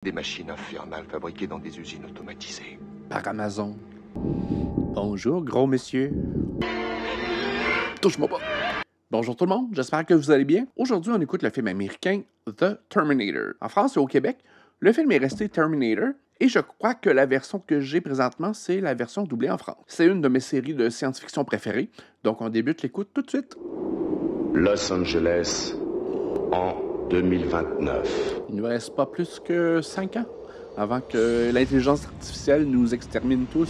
Des machines infernales fabriquées dans des usines automatisées. Par Amazon. Bonjour, gros monsieur. Touche-moi pas. Bonjour tout le monde, j'espère que vous allez bien. Aujourd'hui, on écoute le film américain The Terminator. En France et au Québec, le film est resté Terminator, et je crois que la version que j'ai présentement, c'est la version doublée en France. C'est une de mes séries de science-fiction préférées, donc on débute l'écoute tout de suite. Los Angeles, en 2029. Il ne nous reste pas plus que 5 ans avant que l'intelligence artificielle nous extermine tous.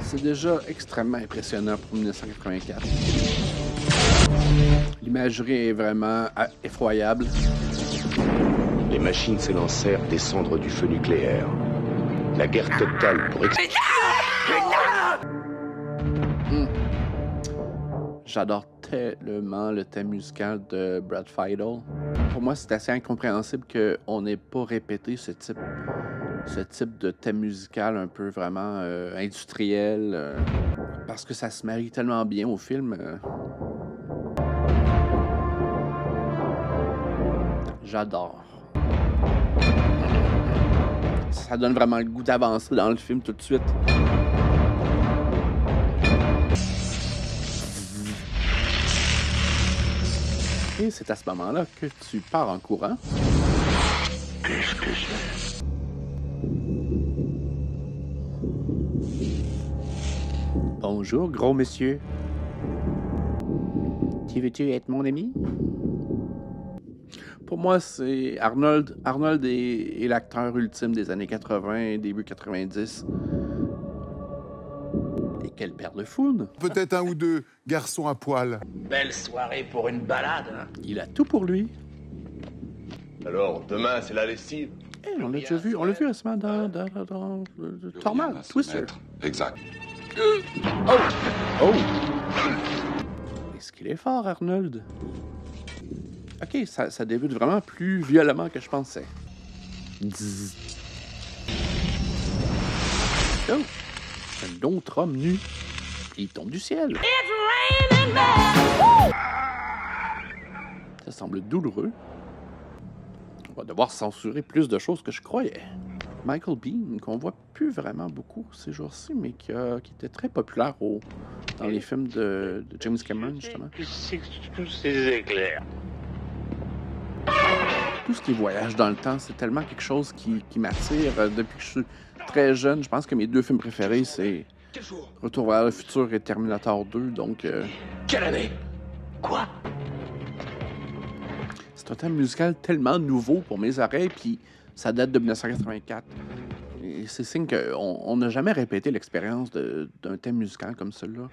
C'est déjà extrêmement impressionnant pour 1984. L'imagerie est vraiment effroyable. Les machines s'élancèrent descendre du feu nucléaire. La guerre totale pour J'adore tellement le thème musical de Brad Fiedel. Pour moi, c'est assez incompréhensible qu'on n'ait pas répété ce type de thème musical un peu vraiment industriel, parce que ça se marie tellement bien au film. J'adore. Ça donne vraiment le goût d'avancer dans le film tout de suite. Et c'est à ce moment-là que tu pars en courant. Qu'est-ce que c'est? Bonjour, gros monsieur. Tu veux-tu être mon ami? Pour moi, c'est Arnold. Arnold est l'acteur ultime des années 80, début 90. Et quelle paire de founes! Peut-être un ou deux garçons à poil. Belle soirée pour une balade, hein? Il a tout pour lui. Alors, demain, c'est la lessive. Hey, on l'a déjà vu, récemment dans Tornade, Twister. Exact. Oh! Est-ce qu'il est fort, Arnold? Ok, ça débute vraiment plus violemment que je pensais. Dzz. Oh! Un autre homme nu. Il tombe du ciel. Ça semble douloureux. On va devoir censurer plus de choses que je croyais. Michael Biehn, qu'on voit plus vraiment beaucoup ces jours-ci, mais qui était très populaire dans les films de James Cameron, justement. C'est tous ces éclairs. Tout ce qui est voyage dans le temps, c'est tellement quelque chose qui m'attire depuis que je suis très jeune. Je pense que mes deux films préférés, c'est Retour vers le futur et Terminator 2, donc... Quelle année? Quoi? C'est un thème musical tellement nouveau pour mes oreilles, puis ça date de 1984. Et c'est signe qu'on n'a jamais répété l'expérience d'un thème musical comme celui-là.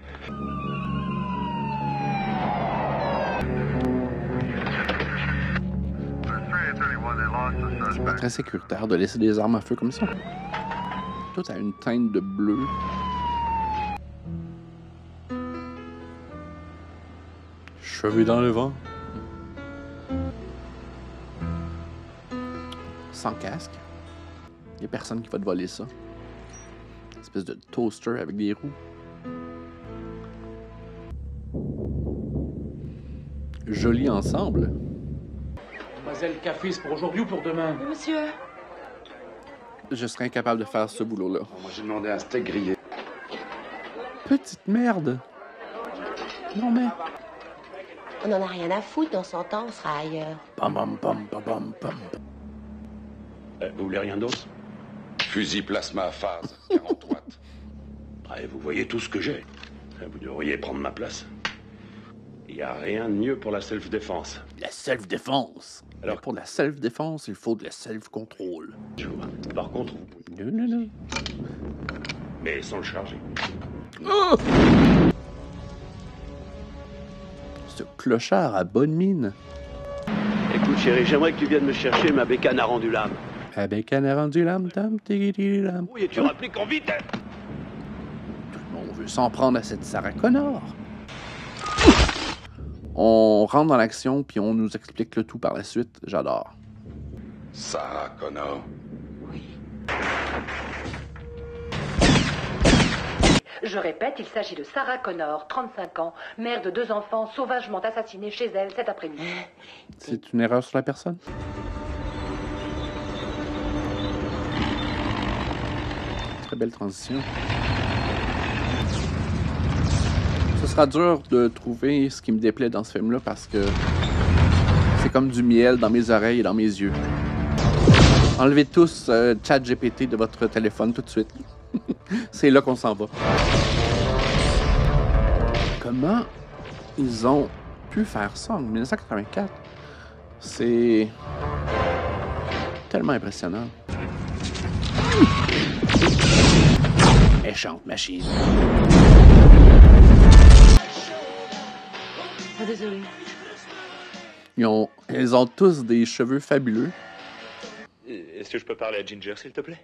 C'est pas très sécuritaire de laisser des armes à feu comme ça. Tout a une teinte de bleu. Cheveux dans le vent. Sans casque. Il n'y a personne qui va te voler ça. Une espèce de toaster avec des roues. Joli ensemble. Mademoiselle, café, c'est pour aujourd'hui ou pour demain? Monsieur, Je serais incapable de faire ce boulot-là. Moi, j'ai demandé un steak grillé. Petite merde. Non mais... on n'en a rien à foutre, dans 100 ans, on sera ailleurs. Pam pam pam pam pam pam. Vous voulez rien d'autre? Fusil plasma à phase, 40 watts. Vous voyez tout ce que j'ai. Vous devriez prendre ma place. Il n'y a rien de mieux pour la self-défense. La self-défense. Alors pour la self-défense, il faut de la self-control. Tu vois. Par contre, vous pouvez... Non. Mais sans le charger. Oh! Ce clochard a bonne mine. Écoute, chérie, j'aimerais que tu viennes me chercher, ma bécane a rendu l'âme. La bécane a rendu l'âme, tam, tigidi, l'âme. Oui, et tu rappliques en vite. On veut s'en prendre à cette Sarah Connor. On rentre dans l'action, puis on nous explique le tout par la suite. J'adore. Sarah Connor. Je répète, il s'agit de Sarah Connor, 35 ans, mère de 2 enfants sauvagement assassinés chez elle cet après-midi. C'est une erreur sur la personne? Très belle transition. Ce sera dur de trouver ce qui me déplaît dans ce film-là parce que c'est comme du miel dans mes oreilles et dans mes yeux. Enlevez tous ChatGPT de votre téléphone tout de suite. C'est là qu'on s'en va. Comment ils ont pu faire ça en 1984? C'est tellement impressionnant. Méchante machine. Ah, désolé. Ils ont tous des cheveux fabuleux. Est-ce que je peux parler à Ginger, s'il te plaît?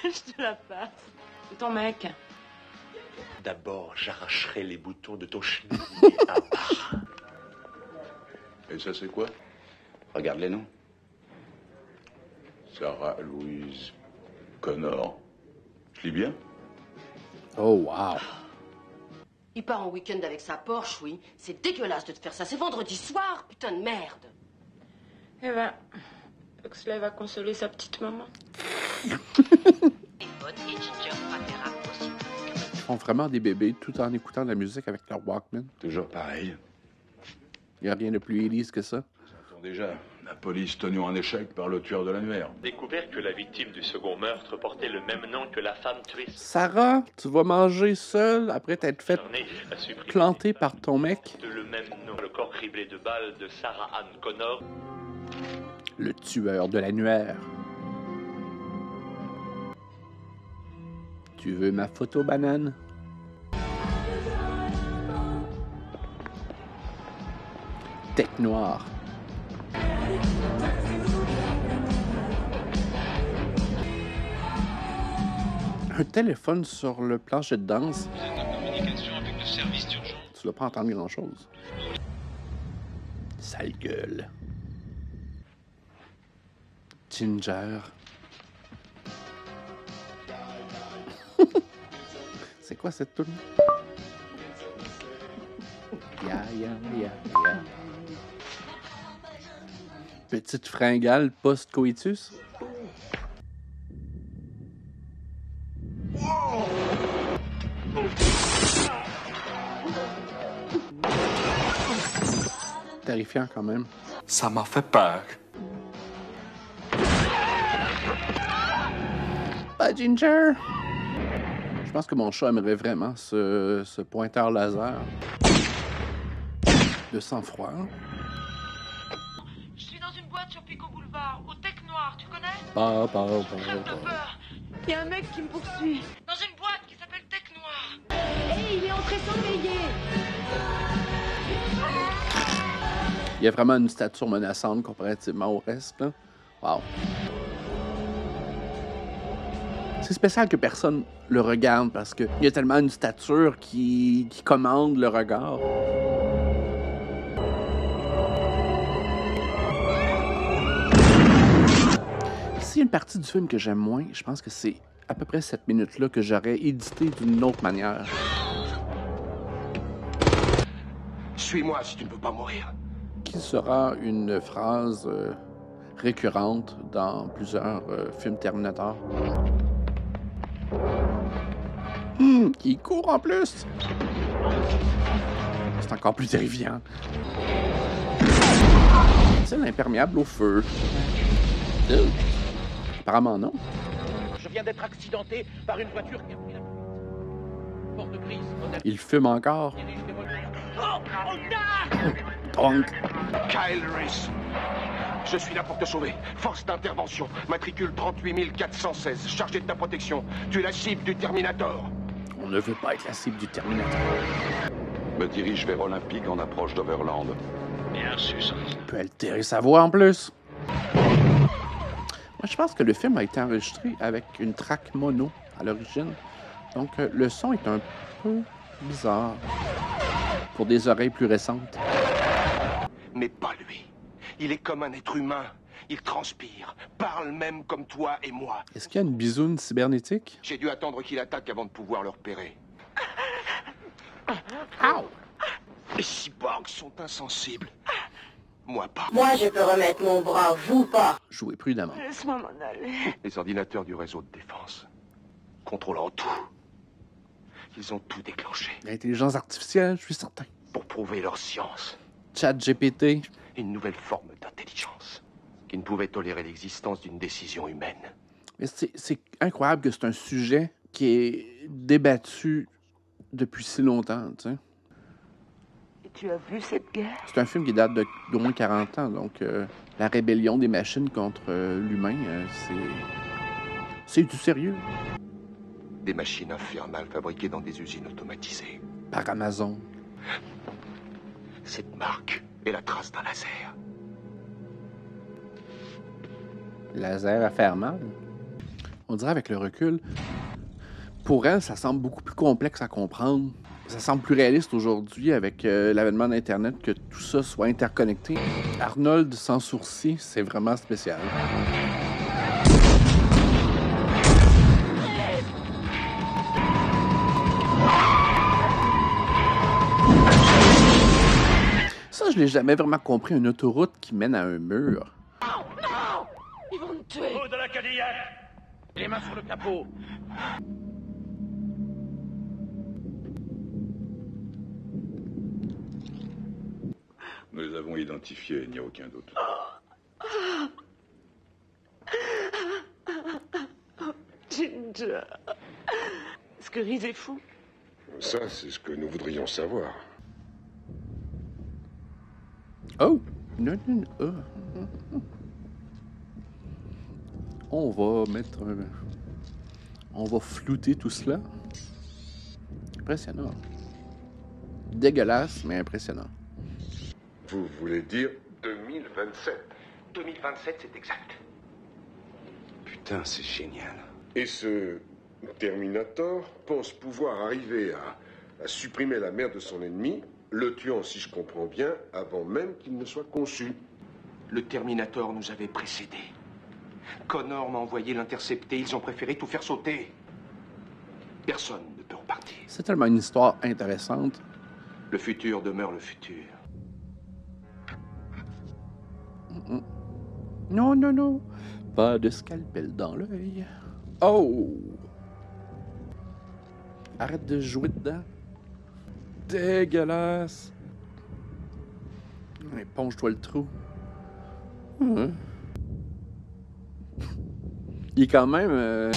Je te la passe. C'est ton mec. D'abord, j'arracherai les boutons de ton chignon à part. Et ça, c'est quoi? Regarde les noms. Sarah Louise Connor. Je lis bien? Oh, wow. Il part en week-end avec sa Porsche, oui. C'est dégueulasse de te faire ça. C'est vendredi soir, putain de merde. Eh ben, Huxley va consoler sa petite maman. Ils font vraiment des bébés tout en écoutant de la musique avec leur Walkman. Toujours pareil. Il n'y a rien de plus Élise que ça. J'entends déjà. La police tenue en échec par le tueur de l'annuaire. Découvert que la victime du second meurtre portait le même nom que la femme tuée. Sarah, tu vas manger seule après t'être fait planter par ton mec. Le même nom, le corps criblé de balles de Sarah Ann Connor. Le tueur de l'annuaire. Tu veux ma photo, banane? Tech noire. Un téléphone sur le plancher de danse. Tu dois pas entendre grand-chose. Sale gueule. Ginger. C'est quoi cette tune? Ya. Petite fringale post-coitus? Terrifiant quand même. Ça m'a fait peur. Pas Ginger! Je pense que mon chat aimerait vraiment ce pointeur laser. De sang-froid. Je suis dans une boîte sur Pico Boulevard, au Tech Noir, tu connais? Pas. Il y a un mec qui me poursuit. Dans une boîte qui s'appelle Tech Noir. Hé, il est entré sans payer. Il y a vraiment une stature menaçante comparativement au reste, là. Wow. C'est spécial que personne le regarde parce qu'il y a tellement une stature qui commande le regard. S'il y a une partie du film que j'aime moins, je pense que c'est à peu près cette minute-là que j'aurais édité d'une autre manière. Suis-moi si tu ne veux pas mourir. Qui sera une phrase récurrente dans plusieurs films Terminator. Il court en plus! C'est encore plus terrifiant. C'est l'imperméable au feu. Apparemment non. Je viens d'être accidenté par une voiture qui a pris la porte grise. Il fume encore. Donc. Kyle Reese. Je suis là pour te sauver. Force d'intervention. Matricule 38 416. Chargé de ta protection. Tu es la cible du Terminator. On ne veut pas être la cible du Terminator. Me dirige vers Olympique en approche d'Overland. Bien sûr. Il peut altérer sa voix en plus. Moi, je pense que le film a été enregistré avec une track mono à l'origine. Donc, le son est un peu bizarre pour des oreilles plus récentes. Mais pas lui. Il est comme un être humain. Il transpire, parle même comme toi et moi. Est-ce qu'il y a une bisoune cybernétique? J'ai dû attendre qu'il attaque avant de pouvoir le repérer. Ow! Les cyborgs sont insensibles. Moi pas. Moi, je peux remettre mon bras, vous pas. Jouez prudemment. Laisse-moi m'en aller. Les ordinateurs du réseau de défense, contrôlant tout. Ils ont tout déclenché. L'intelligence artificielle, je suis certain. Pour prouver leur science. ChatGPT. Une nouvelle forme d'intelligence qui ne pouvait tolérer l'existence d'une décision humaine. Mais c'est incroyable que c'est un sujet qui est débattu depuis si longtemps, tu sais. Et tu as vu cette guerre? C'est un film qui date d'au moins 40 ans, donc la rébellion des machines contre l'humain, c'est du sérieux. Des machines infernales fabriquées dans des usines automatisées. Par Amazon. Cette marque est la trace d'un laser. Laser à faire mal. On dirait avec le recul, pour elle, ça semble beaucoup plus complexe à comprendre. Ça semble plus réaliste aujourd'hui avec l'avènement d'Internet que tout ça soit interconnecté. Arnold sans sourcil, c'est vraiment spécial. Ça, je l'ai jamais vraiment compris, une autoroute qui mène à un mur. Non! Non! Ils vont me tuer! Oh, de la Cadillac! Les mains sur le capot! Nous les avons identifiés, il n'y a aucun doute. Ginger. Est-ce que Reese est fou? Ça, c'est ce que nous voudrions savoir. Oh! Non, non, non. Oh. On va mettre on va flouter tout cela. Impressionnant. Dégueulasse, mais impressionnant. Vous voulez dire 2027? 2027, c'est exact. Putain, c'est génial. Et ce Terminator pense pouvoir arriver à supprimer la mère de son ennemi, le tuant, si je comprends bien, avant même qu'il ne soit conçu. Le Terminator nous avait précédés. Connor m'a envoyé l'intercepter. Ils ont préféré tout faire sauter. Personne ne peut repartir. C'est tellement une histoire intéressante. Le futur demeure le futur. Non, non, non. Pas de scalpel dans l'œil. Oh! Arrête de jouer dedans. Dégueulasse. Éponge-toi le trou. Il est quand même...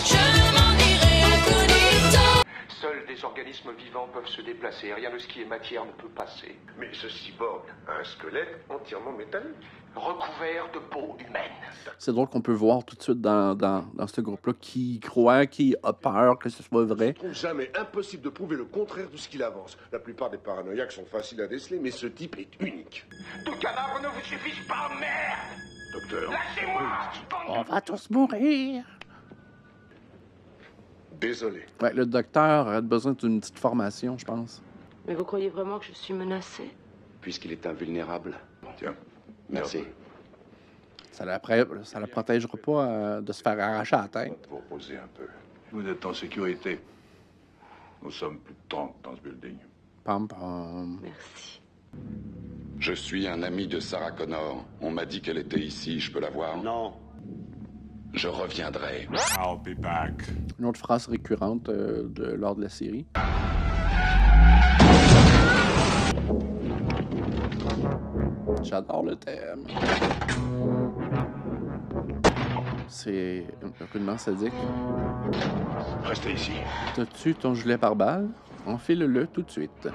Seuls des organismes vivants peuvent se déplacer. Rien de ce qui est matière ne peut passer. Mais ce cyborg a un squelette entièrement métallique. Recouvert de peau humaine. C'est drôle qu'on peut voir tout de suite dans ce groupe-là qui croit, qui a peur que ce soit vrai. Je trouve jamais impossible de prouver le contraire de ce qu'il avance. La plupart des paranoïaques sont faciles à déceler, mais ce type est unique. Tout cadavre ne vous suffit pas, merde! Docteur. Lâchez-moi! On va tous mourir. Désolé. Ouais, le docteur a besoin d'une petite formation, je pense. Mais vous croyez vraiment que je suis menacée? Puisqu'il est invulnérable. Tiens. Merci. Ça la protégera pas de se faire arracher la tête. Vous reposez un peu. Vous êtes en sécurité. Nous sommes plus de 30 dans ce building. Pam, pam. Merci. Je suis un ami de Sarah Connor. On m'a dit qu'elle était ici. Je peux la voir? Non. Je reviendrai. I'll be back. Une autre phrase récurrente lors de la série. J'adore le thème. C'est rudement sadique. Restez ici. T'as-tu ton gilet pare-balles? Enfile-le tout de suite.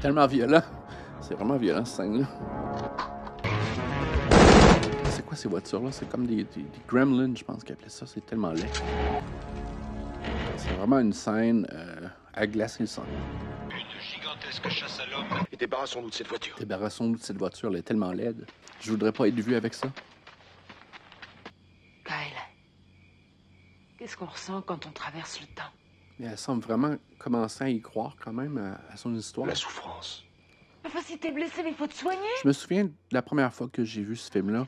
Tellement violent. C'est vraiment violent, cette scène-là. C'est quoi ces voitures-là? C'est comme des gremlins, je pense qu'ils appelaient ça. C'est tellement laid. C'est vraiment une scène à glacer le sang. Une gigantesque chasse à l'homme. Et débarrassons-nous de cette voiture. Débarrassons-nous de cette voiture, elle est tellement laide. Je voudrais pas être vu avec ça. Kyle, qu'est-ce qu'on ressent quand on traverse le temps? Mais elle semble vraiment commencer à y croire quand même à son histoire. La souffrance. Enfin, si t'es blessé, mais il faut te soigner. Je me souviens de la première fois que j'ai vu ce film-là.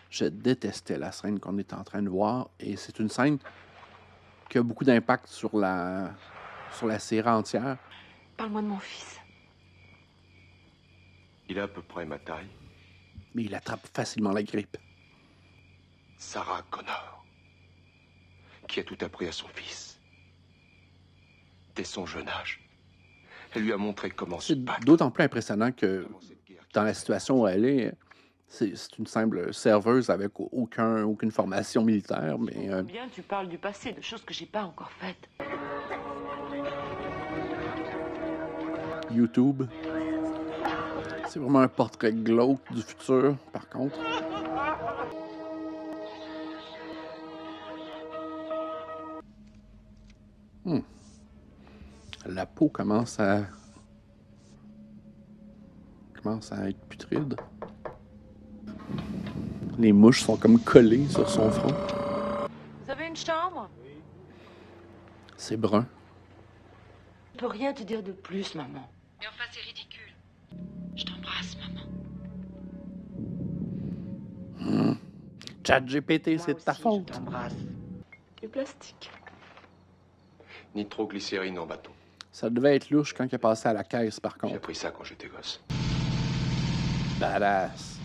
Je détestais la scène qu'on est en train de voir. Et c'est une scène qui a beaucoup d'impact sur la série entière. Parle-moi de mon fils. Il a à peu près ma taille. Mais il attrape facilement la grippe. Sarah Connor, qui a tout appris à son fils. Dès son jeune âge, elle lui a montré comment se battre. C'est d'autant plus impressionnant que dans la situation où elle est, c'est une simple serveuse avec aucune formation militaire, mais... Bien, tu parles du passé, de choses que j'ai pas encore faites. YouTube. C'est vraiment un portrait glauque du futur, par contre. La peau commence à être putride. Les mouches sont comme collées sur son front. Vous avez une chambre? C'est brun. Je peux rien te dire de plus, maman. Mais enfin, c'est ridicule. Je t'embrasse, maman. ChatGPT, c'est de ta faute. Je t'embrasse. Du plastique. Nitroglycérine en bâton. Ça devait être louche quand il est passé à la caisse, par contre. J'ai appris ça quand j'étais gosse. Badass.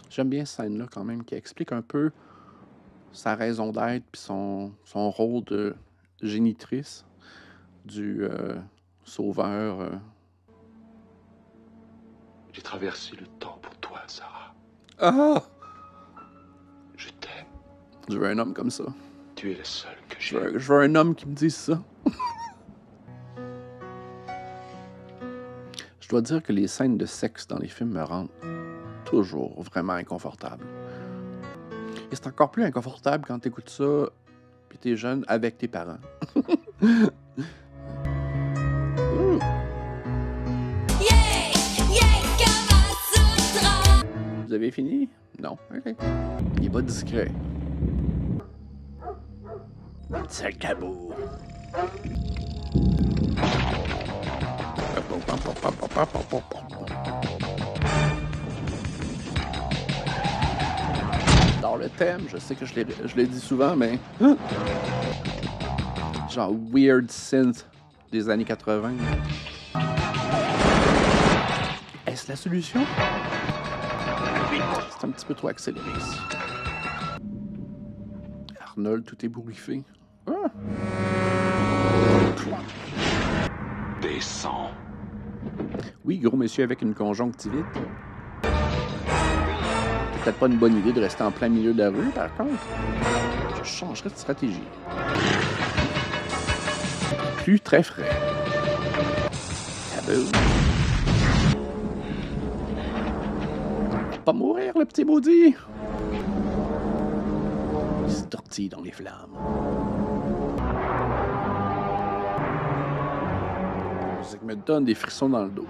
J'aime bien cette scène-là, quand même, qui explique un peu sa raison d'être puis son rôle de génitrice du sauveur. J'ai traversé le temps pour toi, Sarah. Ah! Je t'aime. Je veux un homme comme ça. Tu es le seul que Je veux un homme qui me dise ça. Je dois dire que les scènes de sexe dans les films me rendent toujours vraiment inconfortable. Et c'est encore plus inconfortable quand t'écoutes ça puis t'es jeune avec tes parents. Vous avez fini? Non? OK. Il est pas discret. C'est le cabot. Dans le thème, je sais que je l'ai dit souvent, mais... Genre weird synth des années 80. Est-ce la solution? C'est un petit peu trop accéléré ici. Arnold, tout ébouriffé. Ah. Descends. Oui, gros monsieur avec une conjonctivite. Peut-être pas une bonne idée de rester en plein milieu de la rue, par contre. Je changerais de stratégie. Plus très frais. Tabou. Pas mourir, le petit maudit! Il se tortille dans les flammes. La musique me donne des frissons dans le dos.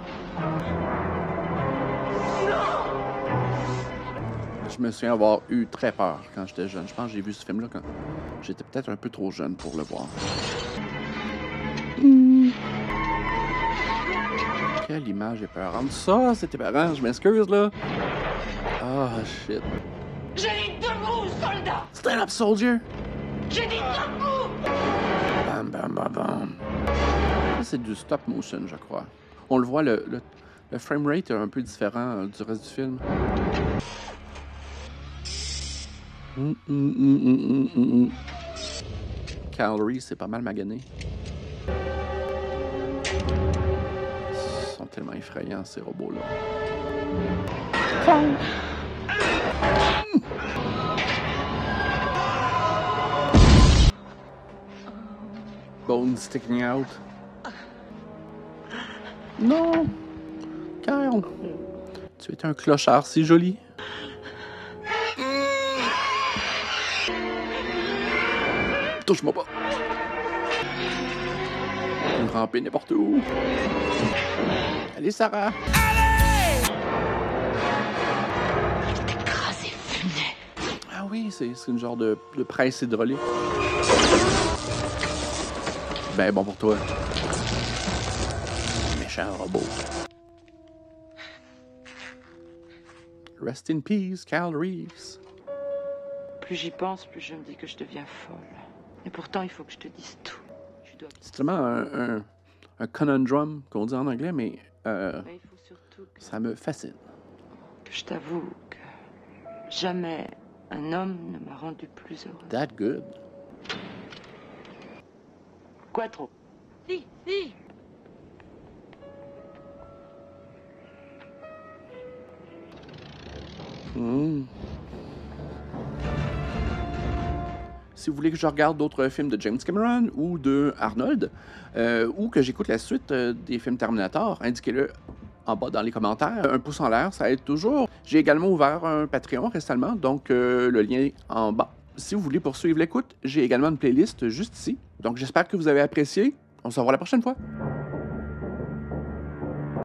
Je me souviens avoir eu très peur quand j'étais jeune. Je pense que j'ai vu ce film-là quand j'étais peut-être un peu trop jeune pour le voir. Quelle image épeurante. Ça, c'est épeurant. Je m'excuse, là. Ah, shit. J'ai dit debout, soldat! Stand up, soldier! J'ai dit debout! Bam, bam, bam, bam. Ça, c'est du stop motion, je crois. On le voit, le framerate est un peu différent du reste du film. Calories, c'est pas mal magané. Ils sont tellement effrayants, ces robots-là. Bones sticking out. Non! Kyle! Tu es un clochard si joli. Touche-moi pas! Une rampée n'importe où. Allez, Sarah! Ah oui, c'est une genre de presse hydraulique. Ben bon pour toi. méchant robot. Rest in peace, Kyle Reese. Plus j'y pense, plus je me dis que je deviens folle. Et pourtant, il faut que je te dise tout. C'est vraiment un conundrum qu'on dit en anglais, mais il faut surtout ça me fascine. Que je t'avoue que jamais un homme ne m'a rendu plus heureux. That good. Quoi trop? Si, si. Si vous voulez que je regarde d'autres films de James Cameron ou de Arnold, ou que j'écoute la suite des films Terminator, indiquez-le en bas dans les commentaires. Un pouce en l'air, ça aide toujours. J'ai également ouvert un Patreon récemment, donc le lien en bas. Si vous voulez poursuivre l'écoute, j'ai également une playlist juste ici. Donc j'espère que vous avez apprécié. On se revoit la prochaine fois.